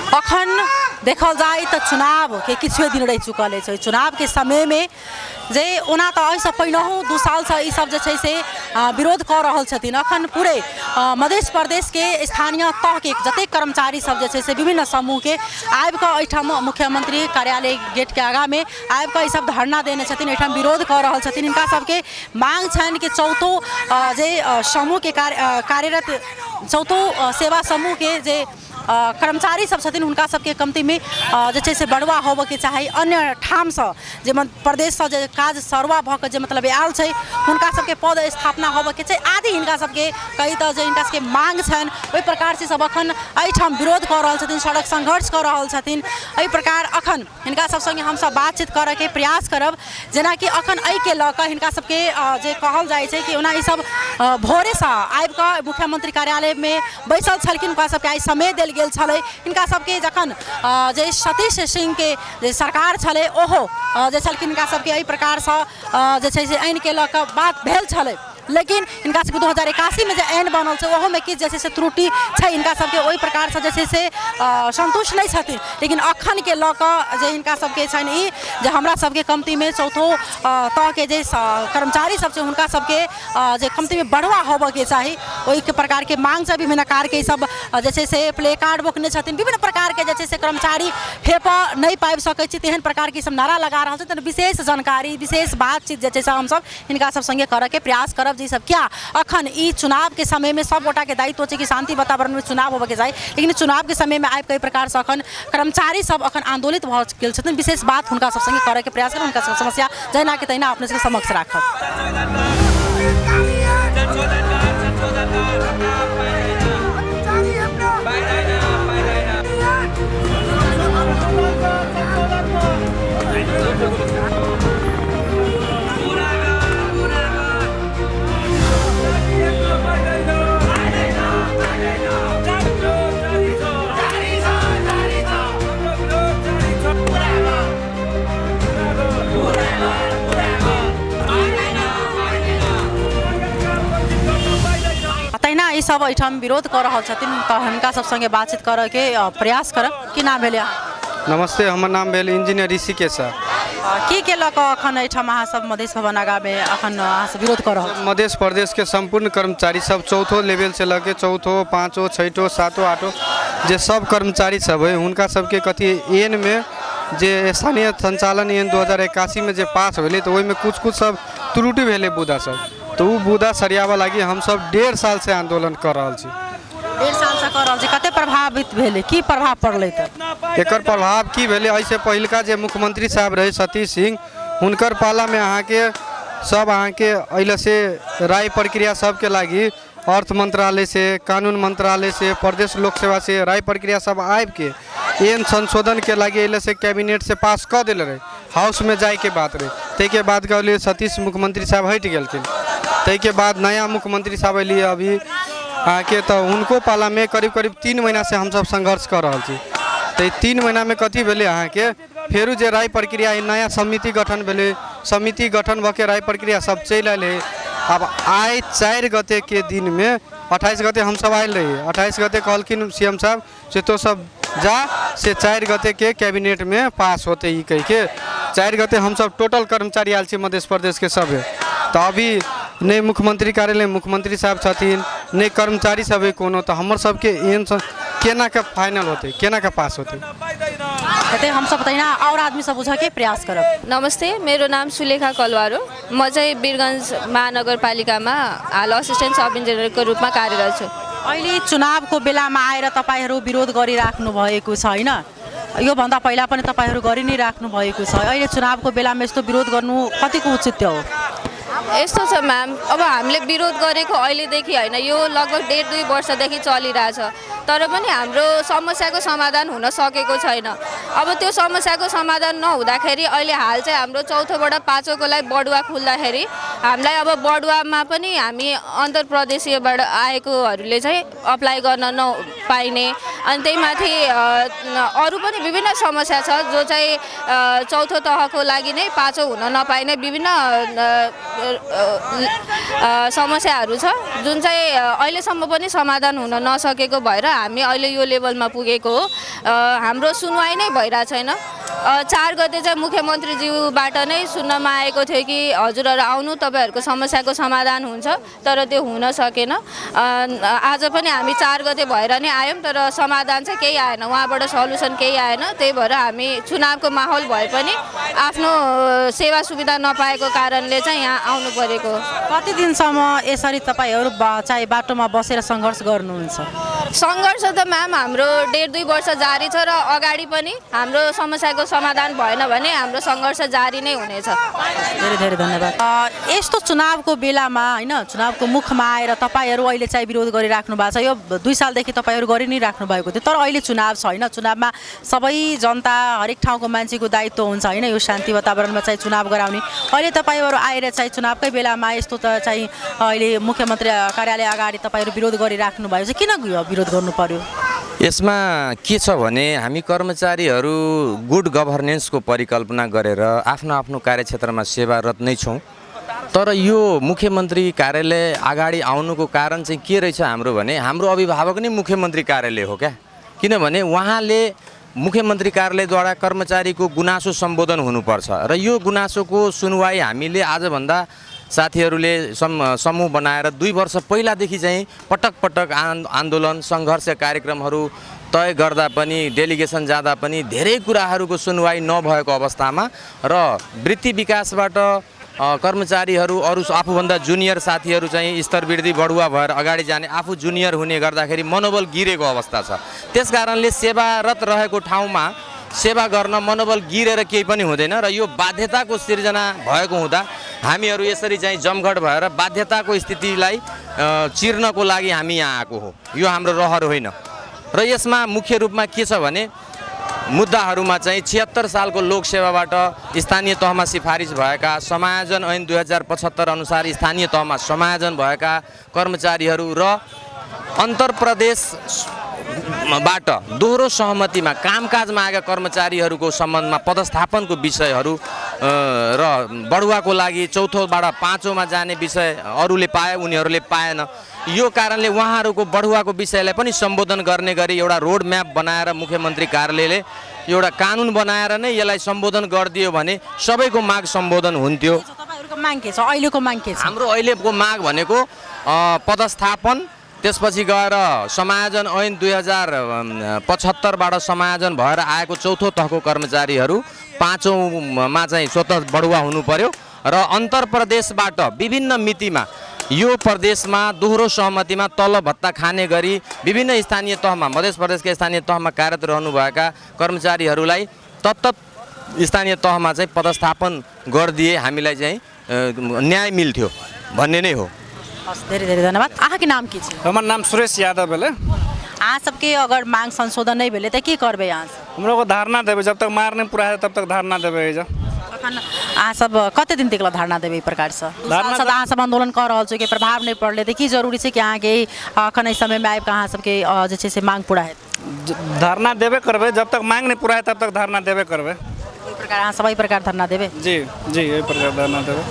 अखन देखल जाए तो चुनाव के किछु दिन रह चुकल है। चुनाव के समय में जे ओना तो ऐसा पहिनहु 2 साल से ई सब जे छै से विरोध कर रहल छथिन। अखन पूरे मध्य प्रदेश के स्थानीय तह के जतेक कर्मचारी सब जे छै से विभिन्न समूह के आबि कऽ एहिठाम मुख्यमंत्री कार्यालय गेट के आगा में आबि कऽ ई सब धरना देने छथिन, एहिठाम विरोध कर रहल छथिन। इनका सबके मांग छनि कि चौथो जे समूह के कार्यरत चौथो सेवा समूह के जे कर्मचारी सब छथिन हुनका सबके कमती में जे छै से बढ़वा होबे के चाही। अन्य ठाम से जे प्रदेश से जे काज सरवा भ के जे मतलब आयल छै हुनका सबके पद स्थापना होबे के चाही आदि हिनका सबके कई तो जे हिनका सबके मांग छनि ओहि प्रकार से सब अखन एहिठाम विरोध कर रहल छथिन, सड़क संघर्ष कर रहल छथिन। एहि प्रकार अखन हिनका सब संगे हम सब बातचीत करे के प्रयास करब। जेना कि अखन एहि के ल के हिनका सबके जे कहल जाय छै कि ओना ई सब भोरे से आबि कऽ मुख्यमंत्री कार्यालय में बैसल छलखिन, हुनका सबके आई समय देल गेल छलै। हिनका सबके जखन जे सतीश सिंह के जे सरकार छलै ओहो जे छलखिन हिनका सबके एहि प्रकार से जे छै से आइन के ल के बात भेल छलै, लेकिन इनका सबके 2081 में जो आइन बनल छै ओहो में किछु जे छै त्रुटि छै, इनका सबके ओहि प्रकार से जे छै से संतुष्ट नहीं छथिन। लेकिन अखन के ल के जे इनका सबके छनि ई जे हमरा सबके कमती में चौथो तह के जे कर्मचारी सब छै हुनका सबके जे कमती में बढ़वा होबे के चाही, ओहि के प्रकार के मांग छै। विभिन्न प्रकार के सब जे छै से प्ले कार्ड बोकने छथिन, विभिन्न प्रकार के जे छै से कर्मचारी हेप नहीं पाबि सकै छै तेहन प्रकार के सब नारा लगा रहल छथिन। विशेष जानकारी विशेष बातचीत जे छै से हम सब हिनका सब संगे करे के प्रयास करब जी सब क्या अखन ई चुनाव के समय में सब गोटा के दायित्व है कि शांति वातावरण में चुनाव होबे के चाही, लेकिन चुनाव के समय में आबि कई प्रकार से अखन कर्मचारी सब अखन आंदोलित भ गेल छथिन। विशेष बात हुनका सब संगे करे के प्रयास करब, हुनका सब समस्या जहिना के तहिना अपने सबके समक्ष राखब। तहिना ई सब एहिठाम विरोध कर रहल छथिन, तो हिनका सब संगे बातचीत करे के प्रयास करब। की नाम भेलै? नमस्ते, हमर नाम भेल इंजीनियर ऋषिकेश सर। की के लऽ कऽ अखन एहिठाम अहाँ सब मधेश भवन आगा में अखन अहाँ सब विरोध कर रहल? मध्य प्रदेश के संपूर्ण कर्मचारी सब चौथो लेवल से लगे चौथो पाँचो छठो सातो आठो जे सब कर्मचारी सब है हुनका सबके कथी एन में जे स्थानीय संचालन एन 2081 में जे पास भेलै तो ओहिमे कुछ सब त्रुटि भेलै बुदा सब, तो वो बुदा सरियाबे लागी हम सब 1.5 साल से आंदोलन कर रहल छी। 1.5 साल से कर रहल छी। कते प्रभावित भेलै, की प्रभाव पड़लै? त एकर प्रभाव की भेलै, ऐसे पहिलका जे मुख्यमंत्री साहब रहे सतीश सिंह हुनकर पाला में अहाँ के सब अहाँ के अइले से राय प्रक्रिया सब के लागी अर्थ मंत्रालय से कानून मंत्रालय से प्रदेश लोक सेवा से राय प्रक्रिया सब आबि के एन संशोधन के लागी अइले से कैबिनेट से पास कर दिल रहे, हाउस में जाए के बात रहे। तै के बाद कहलिए सतीश मुख्यमंत्री साहब हट गेलखिन, तै के बाद नया मुख्यमंत्री साहब अलिए अभी आके तो उनको पाला में करीब 3 महीना से हम सब संघर्ष कर रहा छी। तो 3 महीना में कथी भेले अहाँ के फेरू जे राय प्रक्रिया नया समिति गठन भेले, समिति गठन भके राय प्रक्रिया सब चल आए। अब आए 4 गते के दिन में 28 गते हम सब आयल रही, 28 गते कहलखिन सीएम साहब से तो सब जा से 4 गते के कैबिनेट में पास होते ही कह के 4 गते हम सब टोटल कर्मचारी आयल छी मध्य प्रदेश के सब है। तो अभी नहीं मुख्यमंत्री कार्यालय मुख्यमंत्री साहब छथिन नहीं कर्मचारी सब है कोनो, तो हमर सबके एन केना के फाइनल होते केना के पास होते कहते हम सब तहिना और आदमी सब बुझा के प्रयास करब। नमस्ते, मेरो नाम सुलेखा कलवार हो। म चाहिँ वीरगंज महानगरपालिकामा हाल असिस्टेन्ट सब इन्जिनियरको रूपमा कार्यरत छु। अहिले चुनावको बेलामा आएर तपाईहरु विरोध गरिराख्नु भएको छ हैन? यो भन्दा पहिला पनि तपाईहरु गरि नै राख्नु भएको छ। अहिले चुनावको बेलामा यस्तो विरोध गर्नु कतिको उचित हो? यस्तो छ म्याम, अब हामीले विरोध गरेको अहिलेदेखि होइन, यो लगभग 1.5-2 वर्षदेखि चलिरहेछ, तर पनि हाम्रो समस्याको समाधान हुन सकेको छैन। अब त्यो समस्याको समाधान नहुँदाखेरि अहिले हाल चाहिँ हाम्रो चौथोबाट पाँचौको लागि बढुवा खुल्दाखेरि हामीलाई अब बढुवामा पनि हामी अन्तर्प्रदेशीयबाट आएकोहरूले चाहिँ अप्लाई गर्न नपाइने अनि त्यही माथि अरू पनि विभिन्न समस्या छ जो चाहिँ चौथो तहको लागि नै पाँचौँ हुन नपाइने विभिन्न समस्याहरू छ जुन चाहिँ अहिलेसम्म पनि समाधान हुन नसकेको भएर हामी अहिले यो लेभलमा पुगेको हो। हाम्रो सुनवाई नै भइरहेको छैन। 4 गते चाहिँ मुख्यमन्त्रीज्यूबाट नै सुन्नमा आएको थियो कि हजुरहरू आउनु तपाईँहरूको समस्याको समाधान हुन्छ, तर त्यो हुन सकेन। आज पनि हामी 4 गते भएर नै आयौँ तर समाधान चाहिँ केही आएन, उहाँबाट सल्युसन केही आएन। त्यही भएर हामी चुनावको माहौल भए पनि आफ्नो सेवा सुविधा नपाएको कारणले चाहिँ यहाँ आउनु परेको। कति दिनसम्म यसरी तपाईँहरू चाहिँ बाटोमा बसेर सङ्घर्ष गर्नुहुन्छ? सङ्घर्ष त म्याम हाम्रो 1.5-2 वर्ष जारी छ र अगाडि पनि हाम्रो समस्याको समाधान भएन भने हाम्रो सङ्घर्ष जारी नै हुनेछ। धेरै धेरै धन्यवाद। यस्तो चुनावको बेलामा होइन, चुनावको मुखमा आएर तपाईँहरू अहिले चाहिँ विरोध गरिराख्नु भएको छ। यो 2 सालदेखि तपाईँहरू गरि नै राख्नु भएको थियो, तर अहिले चुनाव छ होइन। चुनावमा सबै जनता हरेक ठाउँको मान्छेको दायित्व हुन्छ होइन, यो शान्ति वातावरणमा चाहिँ चुनाव गराउने। अहिले तपाईँहरू आएर चाहिँ चुनावकै बेलामा यस्तो त चाहिँ अहिले मुख्यमन्त्री कार्यालय अगाडि तपाईँहरू विरोध गरिराख्नु भएको छ, किन विरोध गर्नु पर्यो? यसमा के छ भने हामी कर्मचारीहरू गुड गभर्नेन्सको परिकल्पना गरेर आफ्नो आफ्नो कार्यक्षेत्रमा सेवारत नै छौँ। तर यो मुख्यमन्त्री कार्यालय अगाडि आउनुको कारण चाहिँ के रहेछ हाम्रो भने हाम्रो अभिभावक नै मुख्यमन्त्री कार्यालय हो क्या। किनभने उहाँले मुख्यमन्त्री कार्यालयद्वारा कर्मचारीको गुनासो सम्बोधन हुनुपर्छ र यो गुनासोको सुनवाई हामीले आजभन्दा साथीहरूले समूह बनाएर 2 वर्ष पहिलादेखि चाहिँ पटक पटक आन्दोलन सङ्घर्ष कार्यक्रमहरू तय गर्दा पनि डेलिगेसन जाँदा पनि धेरै कुराहरूको सुनवाई नभएको अवस्थामा र वृत्ति विकासबाट कर्मचारीहरू अरू आफूभन्दा जुनियर साथीहरू चाहिँ स्तरवृद्धि बढुवा भएर अगाडि जाने, आफू जुनियर हुने गर्दाखेरि मनोबल गिरेको अवस्था छ। त्यसकारणले सेवारत रहेको ठाउँमा सेवा गर्न मनोबल गिरेर केही पनि हुँदैन र यो बाध्यताको सिर्जना भएको हुँदा हामीहरू यसरी चाहिँ जमघट भएर बाध्यताको स्थितिलाई चिर्नको लागि हामी यहाँ आएको हो। यो हाम्रो रहर होइन र यसमा मुख्य रूपमा के छ भने मुद्दाहरूमा चाहिँ 76 सालको लोकसेवाबाट स्थानीय तहमा सिफारिस भएका समायोजन ऐन 2075 अनुसार स्थानीय तहमा समायोजन भएका कर्मचारीहरू र अन्तर्प्रदेशबाट दोहोरो सहमतिमा कामकाजमा आएका कर्मचारीहरूको सम्बन्धमा पदस्थापनको विषयहरू र बढुवाको लागि चौथोबाट पाँचौँमा जाने विषय अरूले पाए उनीहरूले पाएन। यो कारणले उहाँहरूको बढुवाको विषयलाई पनि सम्बोधन गर्ने गरी एउटा रोड म्याप बनाएर मुख्यमन्त्री कार्यालयले एउटा कानुन बनाएर नै यसलाई सम्बोधन गरिदियो भने सबैको माग सम्बोधन हुन्थ्यो। तपाईँहरूको माग के छ? अहिलेको माग के छ? हाम्रो अहिलेको माग भनेको पदस्थापन, त्यसपछि गएर समायोजन ऐन 2075बाट समायोजन भएर आएको चौथो तहको कर्मचारीहरू पाँचौँमा चाहिँ स्वतः बढुवा हुनु पर्यो र अन्तर्प्रदेशबाट विभिन्न मितिमा यो प्रदेशमा दोहोरो सहमतिमा तलब भत्ता खाने गरी विभिन्न स्थानीय तहमा मध्य प्रदेशका स्थानीय तहमा कार्यरत रहनुभएका कर्मचारीहरूलाई तत्त स्थानीय तहमा चाहिँ पदस्थापन गरिदिए हामीलाई चाहिँ न्याय मिल्थ्यो भन्ने नै हो। धेरै धेरै धन्यवाद। अहाँके नाम की छै? हमर नाम सुरेश यादव भेलै। अहाँ सबके अगर मांग संशोधन नहीं भेले तो की करबे? यहाँ हम लोग को धारणा देवे, जब तक मार नहीं पूरा है तब तक धारणा देवे। अहाँ सब कते दिन तक धारणा देवे? ई प्रकार से अहाँ सब आंदोलन कर रहा के प्रभाव नहीं पड़ले तो की जरूरी है कि अहाँ के अखन समय में आबि के अहाँ सबके जे छै से मांग पूरा है? धारणा देवे करबे, जब तक मांग नहीं पूरा है तब तक धारणा देवे करबे। ई प्रकार अहाँ सब ई प्रकार धरना देवे? जी जी, यही प्रकार धरना देवे।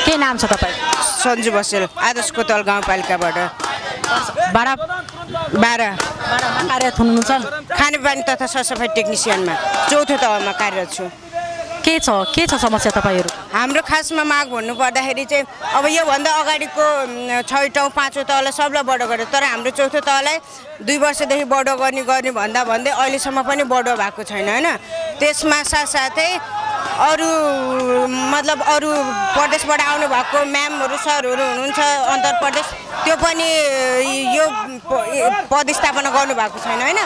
के नाम छ तपाईँ? सन्जु बसेल, आदर्श कोतवाल गाउँपालिकाबाट। 12 कार्यरत हुनुहुन्छ? खानेपानी तथा सरसफाइ टेक्निसियनमा चौथो तहमा कार्यरत छु। के छ समस्या तपाईँहरू? हाम्रो खासमा माग भन्नुपर्दाखेरि चाहिँ अब योभन्दा अगाडिको 6औँ 5औँ तहलाई सबलाई बढो गर्यो, तर हाम्रो चौथो तहलाई 2 वर्षदेखि बढो गर्ने भन्दै अहिलेसम्म पनि बढो भएको छैन होइन। त्यसमा साथसाथै अरू मतलब अरू प्रदेशबाट आउनुभएको म्यामहरू सरहरू हुनुहुन्छ अन्तर प्रदेश त्यो पनि यो पद स्थापना गर्नुभएको छैन होइन।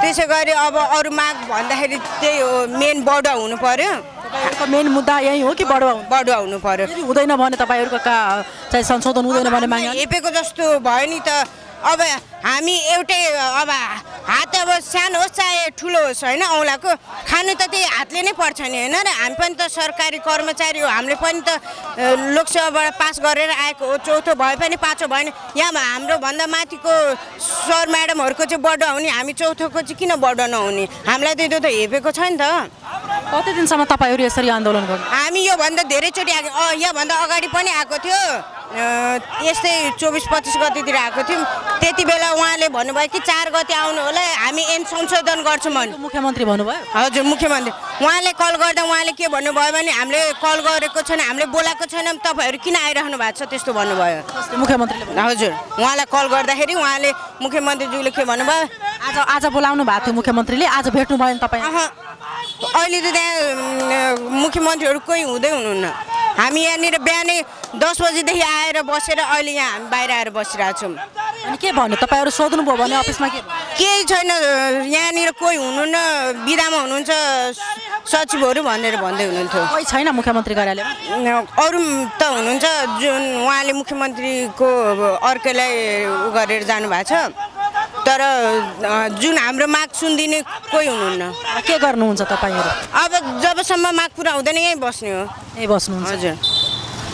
त्यसै गरी अब अरू माग भन्दाखेरि त्यही हो, मेन बढुवा हुनु पर्यो। तपाईँहरूको मेन मुद्दा यही हो कि बढुवा हुनु? बढुवा हुनु पर्यो। यदि हुँदैन भने तपाईँहरूको चाहिँ संशोधन हुँदैन भने माग हेपेको जस्तो भयो नि त। अब हामी एउटै अब हात अब सानो होस् चाहे ठुलो होस् होइन, औँलाको खानु त त्यही हातले नै पर्छ नि होइन र। हामी पनि त सरकारी कर्मचारी हो, हामीले पनि त लोकसेवाबाट पास गरेर आएको हो। चौथो भए पनि पाँचौँ भएन, यहाँ हाम्रो भन्दा माथिको सर म्याडमहरूको चाहिँ बढुवा हुने, हामी चौथोको चाहिँ किन बढुवा नहुने? हामीलाई त त्यो त हेपेको छ नि त। कति दिनसम्म तपाईँहरू यसरी आन्दोलन गर्नु? हामी योभन्दा धेरैचोटि आएको, योभन्दा अगाडि पनि आएको थियो, यस्तै 24-25 गतितिर आएको थियौँ। त्यति बेला उहाँले भन्नुभयो कि 4 गते आउनु होला, हामी ऐन संशोधन गर्छौँ भने। मुख्यमन्त्री भन्नुभयो? हजुर, मुख्यमन्त्री। उहाँले कल गर्दा उहाँले के भन्नुभयो भने हामीले कल गरेको छैन, हामीले बोलाएको छैन, तपाईँहरू किन आइराख्नु भएको छ त्यस्तो भन्नुभयो मुख्यमन्त्रीले? हजुर, उहाँलाई कल गर्दाखेरि उहाँले मुख्यमन्त्रीज्यूले के भन्नुभयो, आज बोलाउनु भएको थियो मुख्यमन्त्रीले, आज भेट्नु भयो नि तपाईँ? अहिले त त्यहाँ मुख्यमन्त्रीहरू कोही हुँदै हुनुहुन्न। हामी यहाँनिर बिहानै 10 बजीदेखि आएर बसेर अहिले यहाँ हामी बाहिर आएर बसिरहेको छौँ। अनि के भन्नु तपाईँहरू सोध्नुभयो भने अफिसमा? केही छैन, यहाँनिर कोही हुनुहुन्न, बिदामा हुनुहुन्छ सचिवहरू भनेर भन्दै हुनुहुन्थ्यो। कोही छैन मुख्यमन्त्री कार्यालयमा? अरू त हुनुहुन्छ, जुन उहाँले मुख्यमन्त्रीको अर्कैलाई उ गरेर जानुभएको छ, तर जुन हाम्रो माग सुनिदिने कोही हुनुहुन्न। के गर्नुहुन्छ तपाईँहरू? अब जबसम्म माग पुरा हुँदैन यहीँ बस्ने हो। यही बस्नुहुन्छ? हजुर।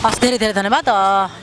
हस्, धेरै धेरै धन्यवाद।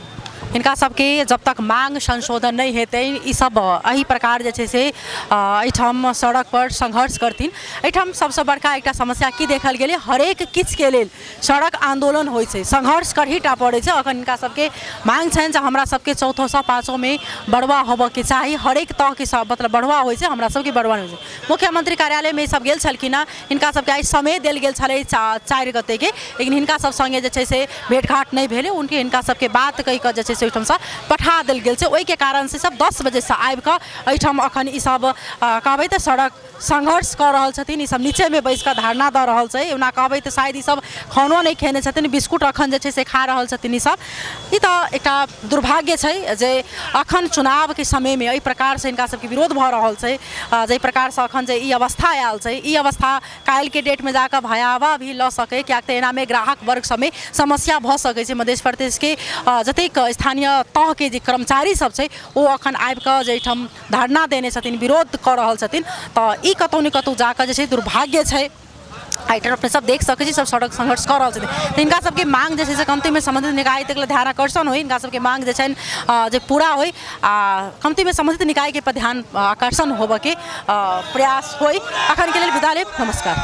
इनका सबके जब तक मांग संशोधन नहीं हेतै ई सब एही प्रकार जे छै से एहिठाम सड़क पर संघर्ष करथिन। एहिठाम सबसे बड़का एकटा समस्या की देखल गेलै, हरेक किछ के लेल सड़क आंदोलन होइ छै, संघर्ष करहीटा पड़ै छै। अखन इनका सबके मांग छनि जे हमरा सबके चौथो से पाँचों में बढ़वा होबऽ के चाही, हरेक तह के सब मतलब बढ़वा होइ छै, हमरा सबके बढ़वा होइ छै। मुख्यमंत्री कार्यालय में सब गेल छलखिन, हिनका सबके आई समय देल गेल छलै 4 गते के, लेकिन हिनका सब संगे जे छै से भेटघाट नहीं भेलै। उनके हिनका सबके बात कहि कऽ जे छै से ओहिठाम से पठा देल गेल छै। ओहि के कारण से सब 10 बजे से आबि कऽ एहिठाम अखन ई सब कहबै तऽ सड़क संघर्ष कर रहल छथिन। ई सब नीचे में बैस कऽ धरना दऽ रहल छै। ओना कहबै तऽ शायद ई सब खानो नहीं खेने छथिन, बिस्कुट अखन जे छै से खा रहल छथिन। ई सब ई तऽ एकटा दुर्भाग्य छै जे अखन चुनाव के समय में एहि प्रकार से हिनका सबके विरोध भऽ रहल छै। जाहि प्रकार से अखन जे ई अवस्था आयल छै, ई अवस्था काल्हि के डेट में जाकर भयावह भी लऽ सकै, कियाक तऽ एना में ग्राहक वर्ग सब में समस्या भऽ सकै छै। मध्य प्रदेश के जतेक स्थानीय तह के जे कर्मचारी सब छै ओ अखन आबि कऽ जे एहिठाम धरना देने छथिन, विरोध कऽ रहल छथिन। तऽ ई कतौ ने कतौ जाकर जे छै दुर्भाग्य छै। आइटम अपने सब देख सकै छी, सब सड़क संघर्ष कर रहल छथिन। तऽ हिनका सबके मांग जे छै से कमती में संबंधित निकाय तक ध्यान आकर्षण होइ, हिनका सबके मांग जे छनि जे पूरा होइ आ कमती में संबंधित निकाय के पर ध्यान आकर्षण होबऽ के प्रयास होइ। अखन के लेल विदा लेब, नमस्कार।